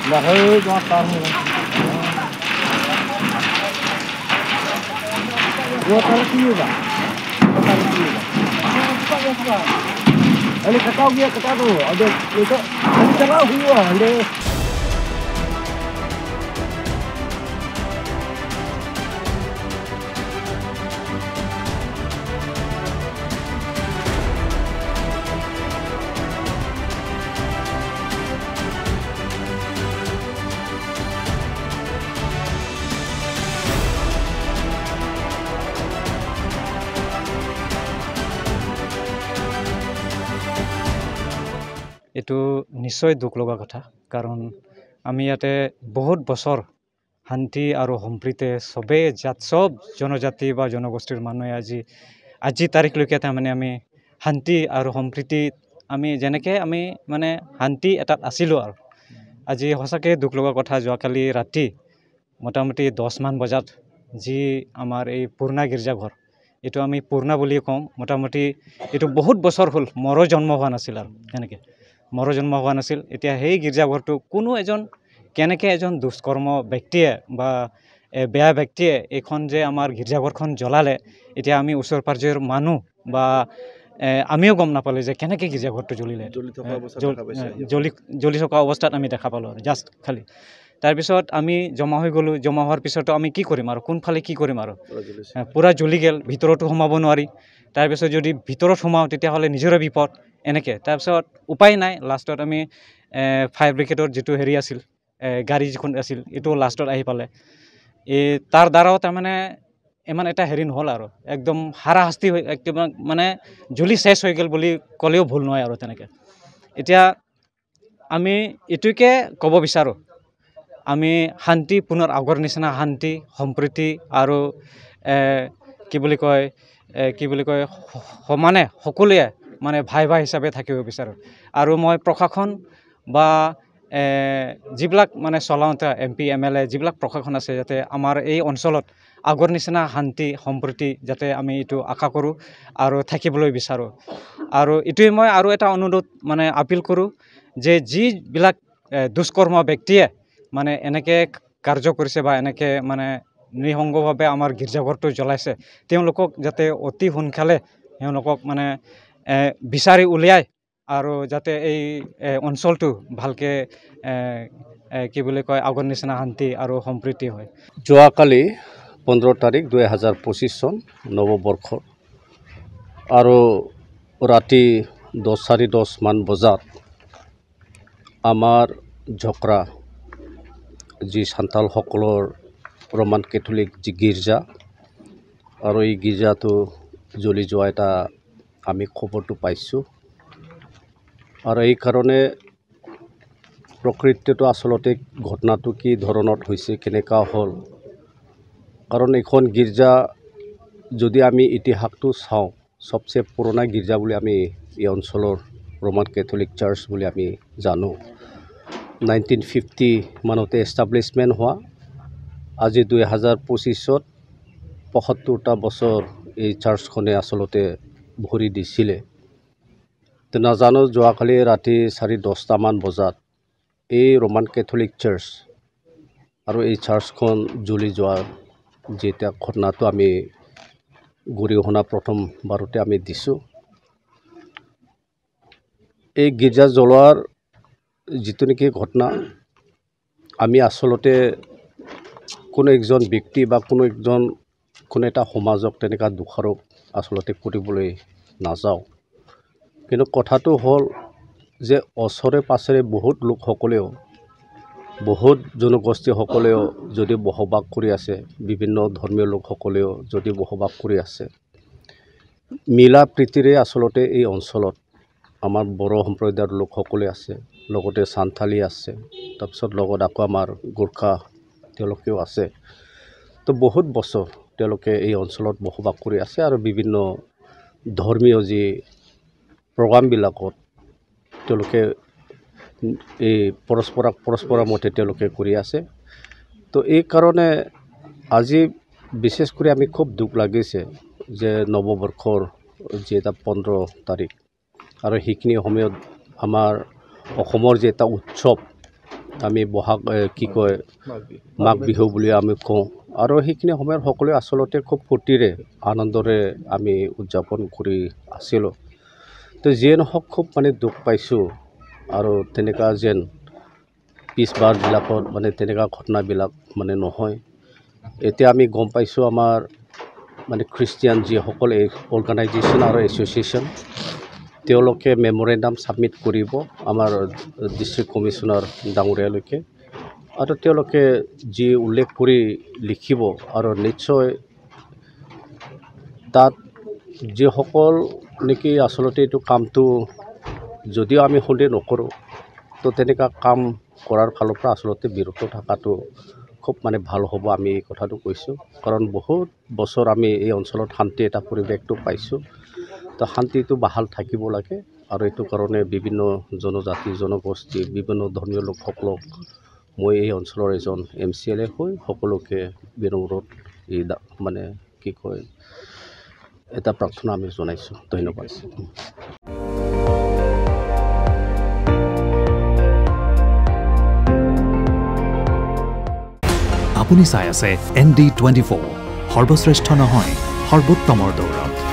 Lahir cuma tahu. Dua tarik juga. Tarik juga. Cepat ya cepat. Ini kata dia kata tu. Ada itu. Ini celah dia. Ada. এটো নিশ্চয় দুখ লগা কথা কাৰণ আমি ইয়াতে বহুত বছৰ শান্তি আৰু সম্প্ৰীতে সবে সব জনজাতি বা জনগোষ্ঠীৰ মানুহে আজি তাৰিখলৈকে তাৰমানে আমি শান্তি আৰু সম্প্ৰীতি আমি যেনেকৈ আমি মানে শান্তি এটাত আছিলোঁ আৰু আজি সঁচাকৈ দুখ লগা কথা যোৱাকালি ৰাতি মোটামুটি 10 মান বজাত যি আমাৰ এই পূৰ্ণা গীৰ্জাঘৰ এটো আমি পূৰ্ণা বুলি কওঁ মোটামুটি এটো বহুত বছৰ হ'ল মৰো জন্ম হোৱা নাছিল আৰু এনেকৈ মৰো জন্ম হোৱা নাছিল এতিয়া সেই গীৰ্জাঘৰটো কোনো এজন কেনেকৈ এজন দুষ্কৰ্ম ব্যক্তিয়ে বা বেয়া ব্যক্তিয়ে এখন যে আমাৰ গীৰ্জাঘৰখন জ্বলালে এতিয়া আমি ওচৰ পাজৰৰ মানুহ বা আমিও গম নাপালোঁ যে কেনেকৈ গীৰ্জাঘৰটো জ্বলিলে জ্বলি থকা অৱস্থাত আমি দেখা পালোঁ আৰু জাষ্ট খালি তাৰপিছত আমি জমা হৈ গ'লোঁ জমা হোৱাৰ পিছতো আমি কি কৰিম আৰু কোনফালে কি কৰিম আৰু পুৰা জ্বলি গ'ল ভিতৰতো সোমাব নোৱাৰি তাৰপিছত যদি ভিতৰত সোমাওঁ তেতিয়াহ'লে নিজৰে বিপদ এনেকৈ তাৰপিছত উপায় নাই লাষ্টত আমি ফায়াৰ ব্ৰিগেডৰ যিটো হেৰি আছিল গাড়ী যিখন আছিল এইটো লাষ্টত আহি পালে তাৰ দ্বাৰাও তাৰমানে ইমান এটা হেৰি নহ'ল আৰু একদম হাৰাশাস্তি হৈ একদম মানে জ্বলি শেষ হৈ গ'ল বুলি ক'লেও ভুল নহয় আৰু তেনেকৈ এতিয়া আমি এইটোকে ক'ব বিচাৰোঁ আমি শান্তি পুনৰ আগৰ নিচিনা শান্তি সম্প্ৰীতি আৰু কি বুলি কয় সমানে সকলোৱে মানে ভাই হিচাপে থাকিব বিচাৰোঁ আৰু মই প্ৰশাসন বা যিবিলাক মানে চলাওঁতে MP MLA যিবিলাক প্ৰশাসন আছে যাতে আমাৰ এই অঞ্চলত আগৰ নিচিনা শান্তি সম্প্ৰীতি যাতে আমি এইটো আশা কৰোঁ আৰু থাকিবলৈ বিচাৰোঁ আৰু এইটোৱে মই আৰু এটা অনুৰোধ মানে আপিল কৰোঁ যে যিবিলাক দুষ্কৰ্ম ব্যক্তিয়ে মানে এনেকৈ কাৰ্য কৰিছে বা এনেকৈ মানে নৃসংগভাৱে আমাৰ গীৰ্জাঘৰটো জ্বলাইছে তেওঁলোকক যাতে অতি সোনকালে তেওঁলোকক মানে বিচাৰি উলিয়াই আৰু যাতে এই অঞ্চলটো ভালকৈ কি বুলি কয় আগৰ নিচিনা শান্তি আৰু সম্প্ৰীতি হয় যোৱাকালি 15 তাৰিখ 2025 চন নৱবৰ্ষ আৰু ৰাতি 10:10 মান বজাত আমাৰ ঝকৰা যি সান্তালসকলৰ ৰোমান কেথলিক যি গীৰ্জা আৰু এই গীৰ্জাটো জ্বলি যোৱা এটা আমি খবৰটো পাইছোঁ আৰু এই কাৰণে প্ৰকৃতটো আচলতে ঘটনাটো কি ধৰণত হৈছে কেনেকা হ'ল কাৰণ এখন গীৰ্জা যদি আমি ইতিহাসটো চাওঁ সবচে পুৰণা গীৰ্জা বুলি আমি এই অঞ্চলৰ ৰোমান কেথলিক চাৰ্চ বুলি আমি জানো 1950 মানতে এষ্টাব্লিছমেণ্ট হোৱা আজি 2025ত 75টা বছৰ এই চাৰ্চখনে আচলতে ভৰি দিছিলে তো নাজানো যোৱাকালি ৰাতি 10:30 মান বজাত এই ৰোমান কেথলিক চাৰ্চ আৰু এই চাৰ্চখন জ্বলি যোৱাৰ যেটা ঘটনাটো আমি গৰিহণা প্ৰথম বাৰতে আমি দিছোঁ এই গীৰ্জা জ্বলোৱাৰ যিটো নেকি ঘটনা আমি আচলতে কোনো একজন ব্যক্তি বা কোনো এটা সমাজক তেনেকা দুখাৰোপ আচলতে কৰিবলৈ নাযাওঁ কিন্তু কথাটো হ'ল যে ওচৰে পাছৰে বহুত লোকসকলেও বহুত জনগোষ্ঠীসকলেও যদি বসবাস কৰি আছে বিভিন্ন ধৰ্মীয় লোকসকলেও যদি বসবাস কৰি আছে মিলা প্ৰীতিৰে আচলতে এই অঞ্চলত আমাৰ বড়ো সম্প্ৰদায়ৰ লোকসকলে আছে লগতে সান্থালী আছে তাৰপিছত লগত আকৌ আমাৰ গোৰ্খা তেওঁলোকেও আছে তো বহুত বছৰ তেওঁলোকে এই অঞ্চলত বসবাস কৰি আছে আৰু বিভিন্ন ধৰ্মীয় যি প্ৰগ্ৰামবিলাকত তেওঁলোকে এই পৰস্পৰৰ মতে তেওঁলোকে কৰি আছে তো এই কাৰণে আজি বিশেষ কৰি আমি খুব দুখ লাগিছে যে নৱবৰ্ষৰ যে এটা 15 তাৰিখ আৰু সেইখিনি সময়ত আমাৰ অসমৰ যে এটা উৎসৱ আমি বহাগ কি কয় মাঘ বিহু বুলি আমি কওঁ আৰু সেইখিনি সময়ত সকলোৱে আচলতে খুব ফূৰ্তিৰে আনন্দৰে আমি উদযাপন কৰি আছিলোঁ তো যিয়ে নহওক খুব মানে দুখ পাইছোঁ আৰু তেনেকুৱা যেন পিছবাৰবিলাকত মানে তেনেকুৱা ঘটনাবিলাক মানে নহয় এতিয়া আমি গম পাইছোঁ আমাৰ মানে খ্ৰীষ্টিয়ান যিসকল অৰ্গেনাইজেশ্যন আৰু এছ'চিয়েশ্যন তেওঁলোকে মেমৰেণ্ডাম ছাবমিট কৰিব আমাৰ ডিষ্ট্ৰিক্ট কমিশ্যনাৰ ডাঙৰীয়ালৈকে আৰু তেওঁলোকে যি উল্লেখ কৰি লিখিব আৰু নিশ্চয় তাত যিসকল নেকি আচলতে এইটো কামটো যদিও আমি সন্দেহ নকৰোঁ তো তেনেকুৱা কাম কৰাৰ ফালৰ পৰা আচলতে বিৰত থকাটো খুব মানে ভাল হ'ব আমি এই কথাটো কৈছোঁ কাৰণ বহুত বছৰ আমি এই অঞ্চলত শান্তি এটা পৰিৱেশটো পাইছোঁ তো শান্তিটো বাহাল থাকিব লাগে আৰু এইটো কাৰণে বিভিন্ন জনজাতি জনগোষ্ঠী বিভিন্ন ধৰ্মীয় লোকসকলক মই এই অঞ্চলৰ এজন MCLA হৈ সকলোকে বিনম্ৰত এই মানে কি কয় এটা প্ৰাৰ্থনা আমি জনাইছোঁ ধন্যবাদ আপুনি চাই আছে ND24 সৰ্বশ্ৰেষ্ঠ নহয় সৰ্বোত্তমৰ দৌৰত